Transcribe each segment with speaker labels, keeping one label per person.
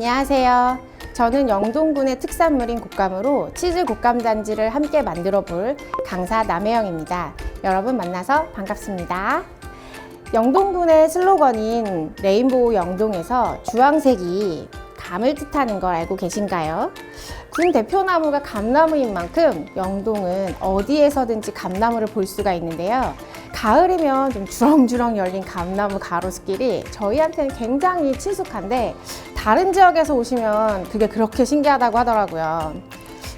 Speaker 1: 안녕하세요. 저는 영동군의 특산물인 곶감으로 치즈 곶감단지를 함께 만들어 볼 강사 남혜영입니다. 여러분 만나서 반갑습니다. 영동군의 슬로건인 레인보우 영동에서 주황색이 감을 뜻하는 걸 알고 계신가요? 군 대표나무가 감나무인 만큼 영동은 어디에서든지 감나무를 볼 수가 있는데요. 가을이면 좀 주렁주렁 열린 감나무 가로수길이 저희한테는 굉장히 친숙한데 다른 지역에서 오시면 그게 그렇게 신기하다고 하더라고요.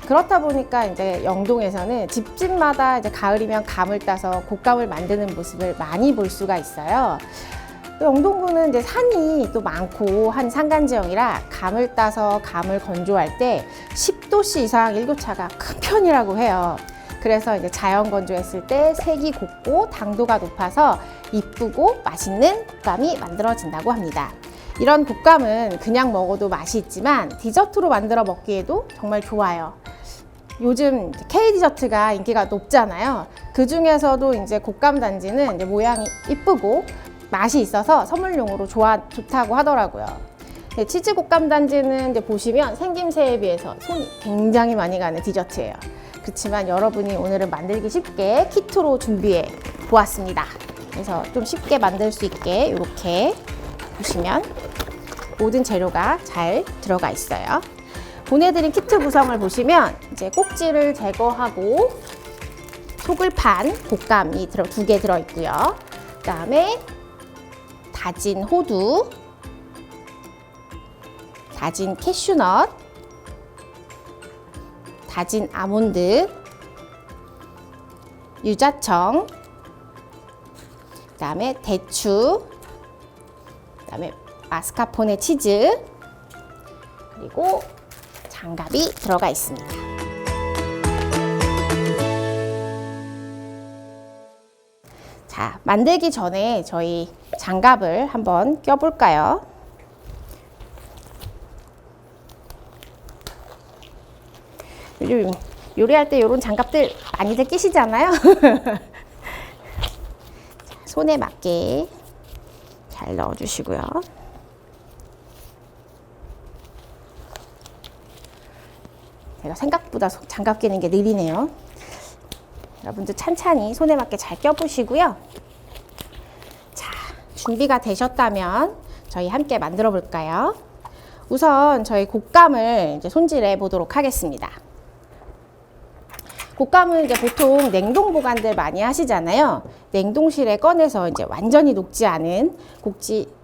Speaker 1: 그렇다 보니까 이제 영동에서는 집집마다 이제 가을이면 감을 따서 곶감을 만드는 모습을 많이 볼 수가 있어요. 영동군은 이제 산이 또 많고 한 산간 지형이라 감을 따서 감을 건조할 때 10도씨 이상 일교차가 큰 편이라고 해요. 그래서 이제 자연 건조했을 때 색이 곱고 당도가 높아서 이쁘고 맛있는 곶감이 만들어진다고 합니다. 이런 곶감은 그냥 먹어도 맛이 있지만 디저트로 만들어 먹기에도 정말 좋아요. 요즘 K-디저트가 인기가 높잖아요. 그 중에서도 이제 곶감 단지는 이제 모양이 이쁘고 맛이 있어서 선물용으로 좋다고 하더라고요. 치즈 곶감 단지는 이제 보시면 생김새에 비해서 손이 굉장히 많이 가는 디저트예요. 그렇지만 여러분이 오늘은 만들기 쉽게 키트로 준비해 보았습니다. 그래서 좀 쉽게 만들 수 있게 이렇게 보시면 모든 재료가 잘 들어가 있어요. 보내드린 키트 구성을 보시면 이제 꼭지를 제거하고 속을 판 곶감이 2개 들어있고요. 그 다음에 다진 호두, 다진 캐슈넛, 다진 아몬드, 유자청, 그 다음에 대추, 그 다음에 마스카포네 치즈, 그리고 장갑이 들어가 있습니다. 자, 만들기 전에 저희 장갑을 한번 껴볼까요? 요즘 요리할 때 이런 장갑들 많이들 끼시잖아요. 손에 맞게 잘 넣어주시고요. 제가 생각보다 장갑 끼는 게 느리네요. 여러분들 찬찬히 손에 맞게 잘 껴보시고요. 자, 준비가 되셨다면 저희 함께 만들어 볼까요? 우선 저희 곶감을 이제 손질해 보도록 하겠습니다. 곶감은 이제 보통 냉동 보관들 많이 하시잖아요. 냉동실에 꺼내서 이제 완전히 녹지 않은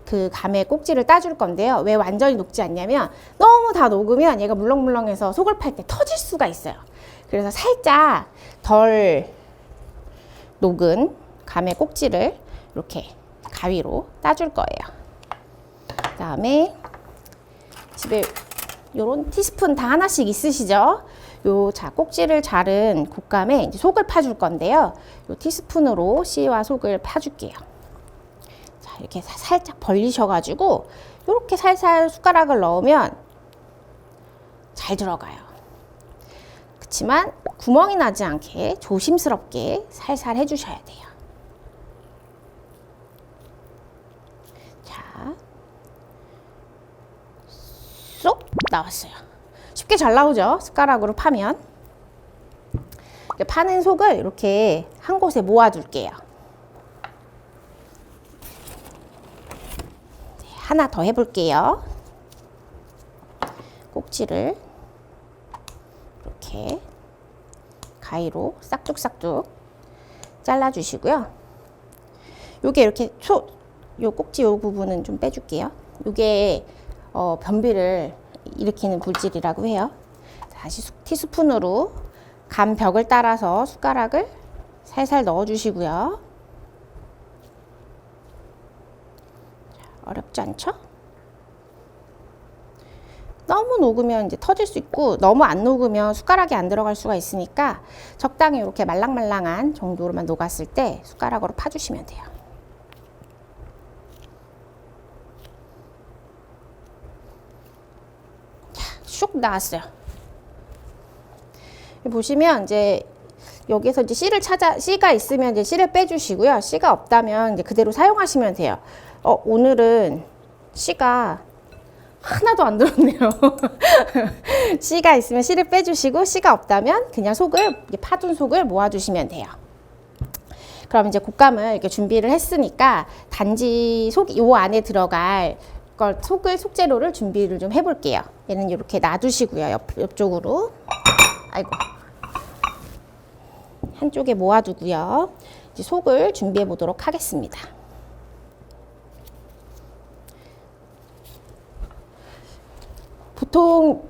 Speaker 1: 그 감의 꼭지를 따줄 건데요. 왜 완전히 녹지 않냐면 너무 다 녹으면 얘가 물렁물렁해서 속을 팔 때 터질 수가 있어요. 그래서 살짝 덜 녹은 감의 꼭지를 이렇게 가위로 따줄 거예요. 그 다음에 집에 요런 티스푼 다 하나씩 있으시죠? 자, 꼭지를 자른 곶감에 이제 속을 파줄 건데요. 요 티스푼으로 씨와 속을 파줄게요. 자, 이렇게 살짝 벌리셔가지고 이렇게 살살 숟가락을 넣으면 잘 들어가요. 그렇지만 구멍이 나지 않게 조심스럽게 살살 해주셔야 돼요. 자, 쏙 나왔어요. 쉽게 잘 나오죠? 숟가락으로 파면. 파는 속을 이렇게 한 곳에 모아둘게요. 하나 더 해볼게요. 꼭지를 이렇게 가위로 싹둑싹둑 잘라주시고요. 요게 이렇게 요 꼭지 요 부분은 좀 빼줄게요. 요게 변비를 일으키는 물질이라고 해요. 다시 티스푼으로 감 벽을 따라서 숟가락을 살살 넣어주시고요. 어렵지 않죠? 너무 녹으면 이제 터질 수 있고 너무 안 녹으면 숟가락이 안 들어갈 수가 있으니까 적당히 이렇게 말랑말랑한 정도로만 녹았을 때 숟가락으로 파주시면 돼요. 쑥 나왔어요. 보시면 이제 여기서 이제 씨가 있으면 이제 씨를 빼주시고요. 씨가 없다면 이제 그대로 사용하시면 돼요. 오늘은 씨가 하나도 안 들었네요. 씨가 있으면 씨를 빼주시고 씨가 없다면 그냥 속을 파둔 속을 모아주시면 돼요. 그럼 이제 곶감을 이렇게 준비를 했으니까 단지 요 안에 들어갈 걸 속재료를 준비를 좀 해볼게요. 얘는 이렇게 놔두시고요. 옆쪽으로. 아이고. 한쪽에 모아두고요. 이제 속을 준비해 보도록 하겠습니다. 보통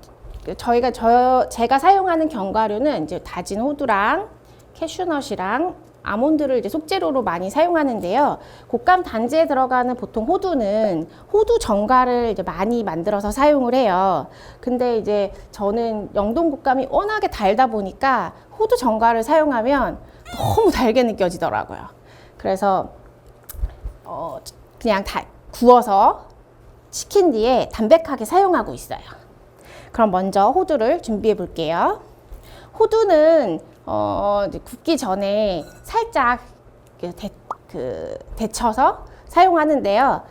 Speaker 1: 제가 사용하는 견과류는 이제 다진 호두랑 캐슈넛이랑 아몬드를 이제 속재료로 많이 사용하는데요. 곶감 단지에 들어가는 보통 호두는 호두 정갈을 이제 많이 만들어서 사용을 해요. 근데 이제 저는 영동 곶감이 워낙에 달다 보니까 호두 정갈을 사용하면 너무 달게 느껴지더라고요. 그래서 그냥 다 구워서 식힌 뒤에 담백하게 사용하고 있어요. 그럼 먼저 호두를 준비해 볼게요. 호두는 굽기 전에 살짝 데쳐서 사용하는데요.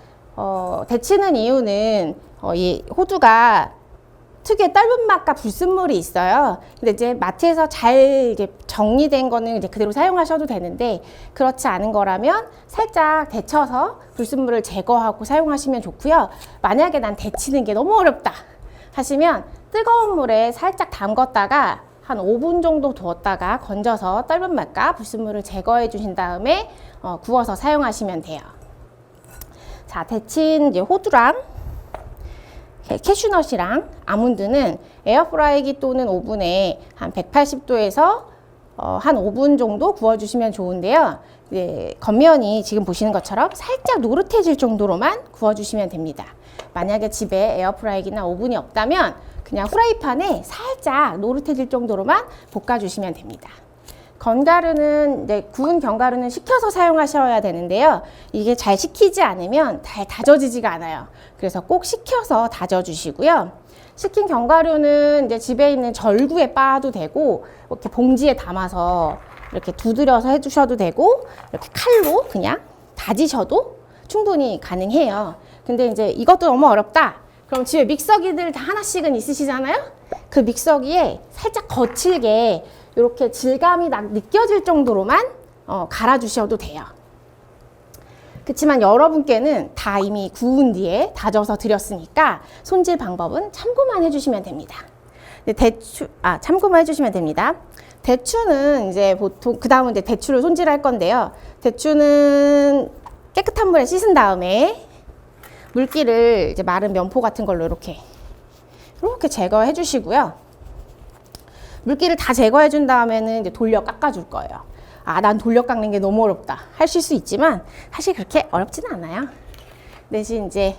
Speaker 1: 데치는 이유는 이 호두가 특유의 떫은 맛과 불순물이 있어요. 근데 이제 마트에서 잘 이제 정리된 거는 이제 그대로 사용하셔도 되는데 그렇지 않은 거라면 살짝 데쳐서 불순물을 제거하고 사용하시면 좋고요. 만약에 난 데치는 게 너무 어렵다 하시면 뜨거운 물에 살짝 담궜다가 한 5분 정도 두었다가 건져서 떫은 맛과 불순물을 제거해 주신 다음에 구워서 사용하시면 돼요. 자, 데친 이제 호두랑 캐슈넛이랑 아몬드는 에어프라이기 또는 오븐에 한 180도에서 한 5분 정도 구워주시면 좋은데요. 겉면이 지금 보시는 것처럼 살짝 노릇해질 정도로만 구워주시면 됩니다. 만약에 집에 에어프라이기나 오븐이 없다면 그냥 후라이팬에 살짝 노릇해질 정도로만 볶아주시면 됩니다. 견과류는 구운 견과류는 식혀서 사용하셔야 되는데요. 이게 잘 식히지 않으면 잘 다져지지가 않아요. 그래서 꼭 식혀서 다져주시고요. 식힌 견과류는 이제 집에 있는 절구에 빻아도 되고 이렇게 봉지에 담아서 이렇게 두드려서 해주셔도 되고 이렇게 칼로 그냥 다지셔도 충분히 가능해요. 근데 이제 이것도 너무 어렵다. 그럼 집에 믹서기들 다 하나씩은 있으시잖아요? 그 믹서기에 살짝 거칠게 이렇게 질감이 느껴질 정도로만 갈아주셔도 돼요. 그렇지만 여러분께는 다 이미 구운 뒤에 다져서 드렸으니까 손질 방법은 참고만 해주시면 됩니다. 참고만 해주시면 됩니다. 대추는 이제 보통 그 다음은 이제 대추를 손질할 건데요. 대추는 깨끗한 물에 씻은 다음에 물기를 이제 마른 면포 같은 걸로 이렇게 제거해 주시고요. 물기를 다 제거해 준 다음에는 이제 돌려 깎아 줄 거예요. 난 돌려 깎는 게 너무 어렵다 하실 수 있지만 사실 그렇게 어렵지는 않아요. 대신 이제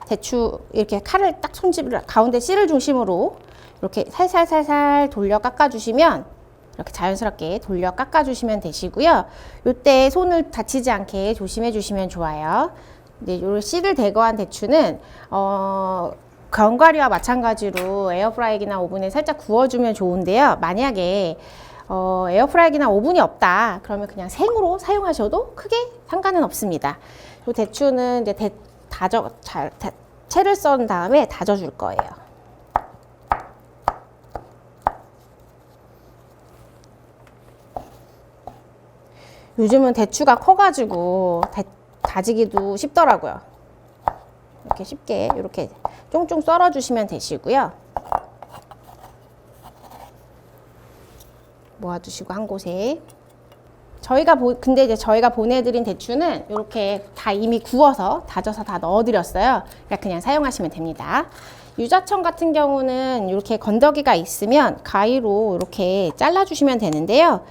Speaker 1: 대추 이렇게 칼을 딱 손질을 가운데 씨를 중심으로 이렇게 살살살살 돌려 깎아 주시면 이렇게 자연스럽게 돌려 깎아 주시면 되시고요. 이때 손을 다치지 않게 조심해 주시면 좋아요. 이제 요 씨를 제거한 대추는 견과류와 마찬가지로 에어프라이기나 오븐에 살짝 구워주면 좋은데요. 만약에 에어프라이기나 오븐이 없다 그러면 그냥 생으로 사용하셔도 크게 상관은 없습니다. 이 대추는 이제 채를 썬 다음에 다져줄 거예요. 요즘은 대추가 커가지고 다지기도 쉽더라고요. 이렇게 쉽게 이렇게 쫑쫑 썰어주시면 되시고요. 모아두시고 한 곳에. 근데 이제 저희가 보내드린 대추는 이렇게 다 이미 구워서 다져서 다 넣어드렸어요. 그냥 사용하시면 됩니다. 유자청 같은 경우는 이렇게 건더기가 있으면 가위로 이렇게 잘라주시면 되는데요.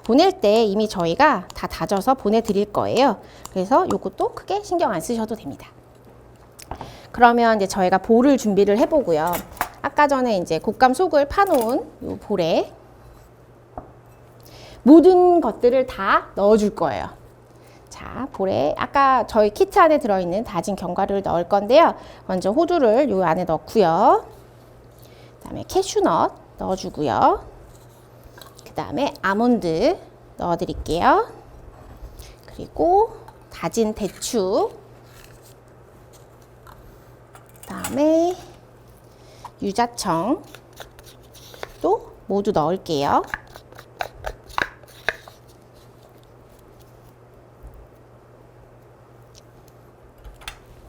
Speaker 1: 보낼 때 이미 저희가 다 다져서 보내드릴 거예요. 그래서 이것도 크게 신경 안 쓰셔도 됩니다. 그러면 이제 저희가 볼을 준비를 해보고요. 아까 전에 이제 곶감 속을 파놓은 이 볼에 모든 것들을 다 넣어줄 거예요. 자, 볼에 아까 저희 키트 안에 들어있는 다진 견과류를 넣을 건데요. 먼저 호두를 이 안에 넣고요. 그다음에 캐슈넛 넣어주고요. 그 다음에 아몬드 넣어드릴게요. 그리고 다진 대추, 그다음에 유자청 또 모두 넣을게요.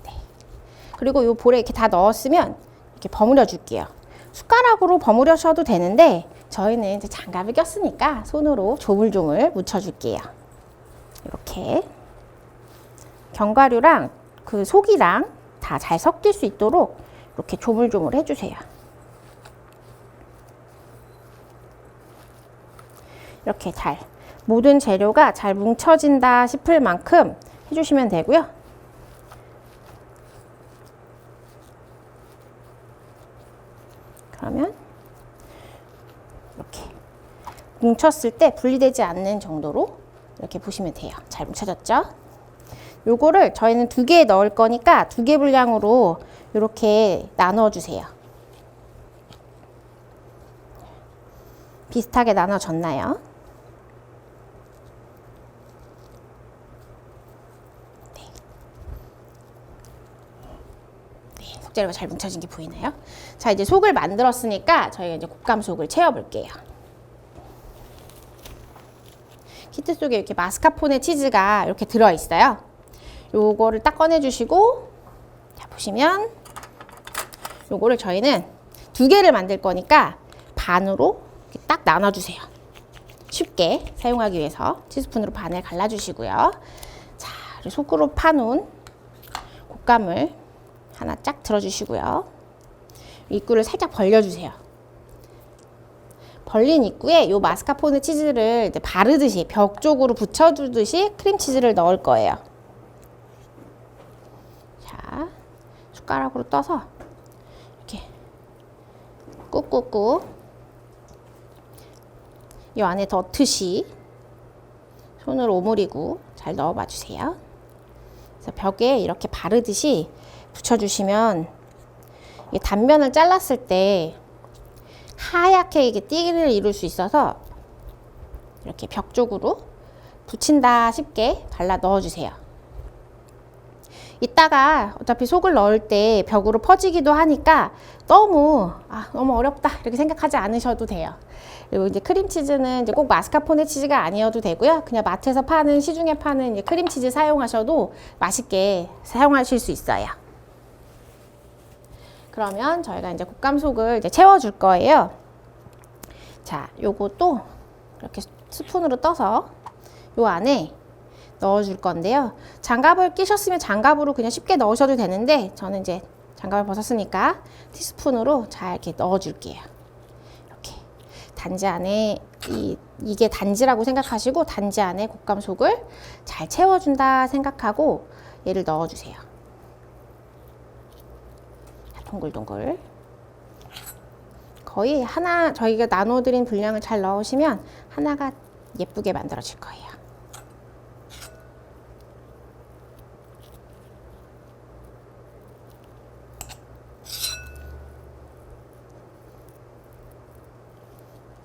Speaker 1: 네. 그리고 이 볼에 이렇게 다 넣었으면 이렇게 버무려 줄게요. 숟가락으로 버무려셔도 되는데 저희는 이제 장갑을 꼈으니까 손으로 조물조물 묻혀줄게요. 이렇게 견과류랑 그 속이랑 다 잘 섞일 수 있도록 이렇게 조물조물 해주세요. 이렇게 잘 모든 재료가 잘 뭉쳐진다 싶을 만큼 해주시면 되고요. 그러면 이렇게 뭉쳤을 때 분리되지 않는 정도로 이렇게 보시면 돼요. 잘 뭉쳐졌죠? 요거를 저희는 2개 넣을 거니까 2개 분량으로 이렇게 나눠 주세요. 비슷하게 나눠졌나요? 네. 네, 속재료가 잘 뭉쳐진 게 보이나요? 자, 이제 속을 만들었으니까 저희가 이제 곶감 속을 채워 볼게요. 키트 속에 이렇게 마스카포네 치즈가 이렇게 들어 있어요. 요거를 딱 꺼내 주시고, 자, 보시면 요거를 저희는 2개를 만들 거니까 반으로 이렇게 딱 나눠 주세요. 쉽게 사용하기 위해서 티스푼으로 반을 갈라 주시고요. 자, 그리고 속으로 파놓은 곶감을 하나 쫙 들어 주시고요. 입구를 살짝 벌려 주세요. 벌린 입구에 요 마스카포네 치즈를 이제 바르듯이 벽 쪽으로 붙여주듯이 크림치즈를 넣을 거예요. 자, 숟가락으로 떠서 이렇게 꾹꾹꾹 이 안에 덧듯이 손으로 오므리고 잘 넣어봐 주세요. 그래서 벽에 이렇게 바르듯이 붙여주시면 이 단면을 잘랐을 때 하얗게 이게 띠를 이룰 수 있어서 이렇게 벽 쪽으로 붙인다 싶게 발라 넣어주세요. 이따가 어차피 속을 넣을 때 벽으로 퍼지기도 하니까 너무 어렵다 이렇게 생각하지 않으셔도 돼요. 그리고 이제 크림치즈는 이제 꼭 마스카포네 치즈가 아니어도 되고요. 그냥 마트에서 파는 시중에 파는 이제 크림치즈 사용하셔도 맛있게 사용하실 수 있어요. 그러면 저희가 이제 곶감 속을 이제 채워줄 거예요. 자, 요것도 이렇게 스푼으로 떠서 요 안에 넣어줄 건데요. 장갑을 끼셨으면 장갑으로 그냥 쉽게 넣으셔도 되는데 저는 이제 장갑을 벗었으니까 티스푼으로 잘 이렇게 넣어줄게요. 이렇게 단지 안에 이게 단지라고 생각하시고 단지 안에 곶감 속을 잘 채워준다 생각하고 얘를 넣어주세요. 동글동글 거의 하나 저희가 나눠드린 분량을 잘 넣으시면 하나가 예쁘게 만들어질 거예요.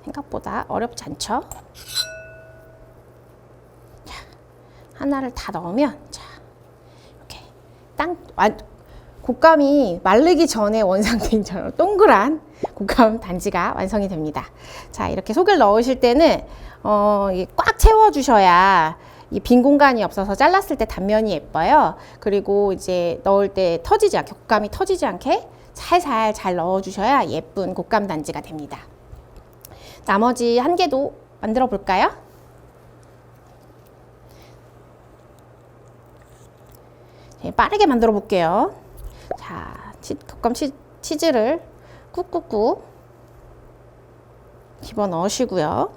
Speaker 1: 생각보다 어렵지 않죠? 자, 하나를 다 넣으면 자, 이렇게 곶감이 마르기 전에 완성된 저런 동그란 곶감 단지가 완성이 됩니다. 자, 이렇게 속을 넣으실 때는 이게 꽉 채워주셔야 이 빈 공간이 없어서 잘랐을 때 단면이 예뻐요. 그리고 이제 넣을 때 터지지 않게 곶감이 터지지 않게 살살 잘 넣어주셔야 예쁜 곶감 단지가 됩니다. 나머지 한 개도 만들어 볼까요? 빠르게 만들어 볼게요. 자, 곶감 치즈를 꾹꾹꾹 집어 넣으시고요.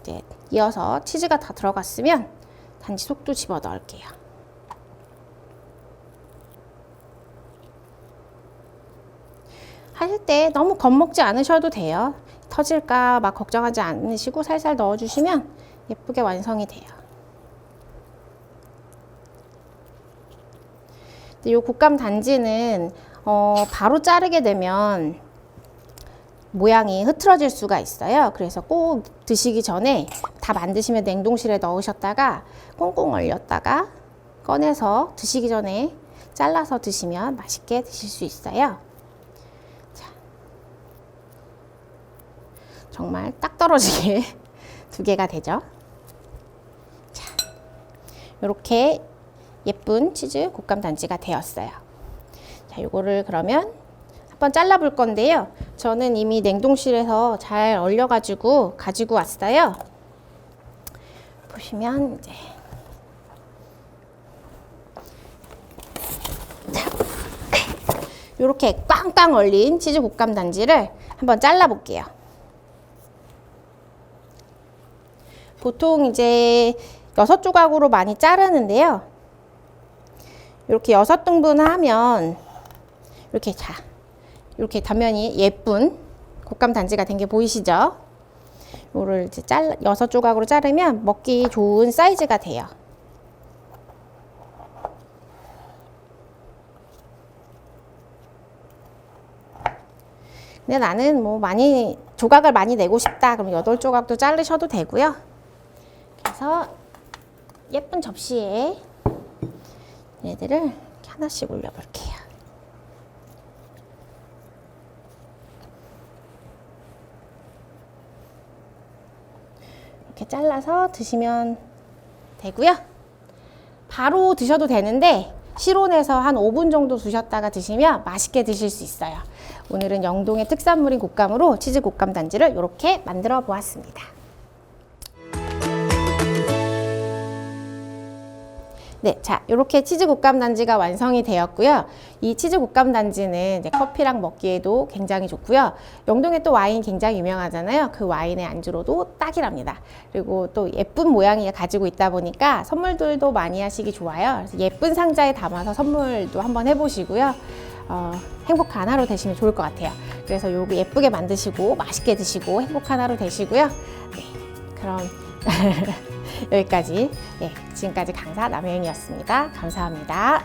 Speaker 1: 이제 이어서 치즈가 다 들어갔으면 단지 속도 집어 넣을게요. 하실 때 너무 겁먹지 않으셔도 돼요. 터질까 막 걱정하지 않으시고 살살 넣어주시면 예쁘게 완성이 돼요. 이 곶감 단지는 바로 자르게 되면 모양이 흐트러질 수가 있어요. 그래서 꼭 드시기 전에 다 만드시면 냉동실에 넣으셨다가 꽁꽁 얼렸다가 꺼내서 드시기 전에 잘라서 드시면 맛있게 드실 수 있어요. 자, 정말 딱 떨어지게 두 개가 되죠. 자, 이렇게 예쁜 치즈 곶감 단지가 되었어요. 자, 요거를 그러면 한번 잘라 볼 건데요. 저는 이미 냉동실에서 잘 얼려가지고 가지고 왔어요. 보시면 이제 이렇게 꽝꽝 얼린 치즈 곶감 단지를 한번 잘라 볼게요. 보통 이제 6조각으로 많이 자르는데요. 이렇게 6등분 하면 이렇게 이렇게 단면이 예쁜 곶감 단지가 된 게 보이시죠? 이거를 이제 6조각으로 자르면 먹기 좋은 사이즈가 돼요. 근데 나는 뭐 조각을 많이 내고 싶다. 그럼 8조각도 자르셔도 되고요. 그래서 예쁜 접시에 얘들을 이렇게 하나씩 올려볼게요. 이렇게 잘라서 드시면 되고요. 바로 드셔도 되는데 실온에서 한 5분 정도 두셨다가 드시면 맛있게 드실 수 있어요. 오늘은 영동의 특산물인 곶감으로 치즈 곶감 단지를 이렇게 만들어 보았습니다. 네, 자, 이렇게 치즈 곶감 단지가 완성이 되었고요. 이 치즈 곶감 단지는 이제 커피랑 먹기에도 굉장히 좋고요. 영동에 또 와인 굉장히 유명하잖아요. 그 와인의 안주로도 딱이랍니다. 그리고 또 예쁜 모양이 가지고 있다 보니까 선물들도 많이 하시기 좋아요. 그래서 예쁜 상자에 담아서 선물도 한번 해보시고요. 행복한 하루 되시면 좋을 것 같아요. 그래서 요거 예쁘게 만드시고 맛있게 드시고 행복한 하루 되시고요. 네, 그럼 여기까지, 네, 지금까지 강사 남혜영이었습니다. 감사합니다.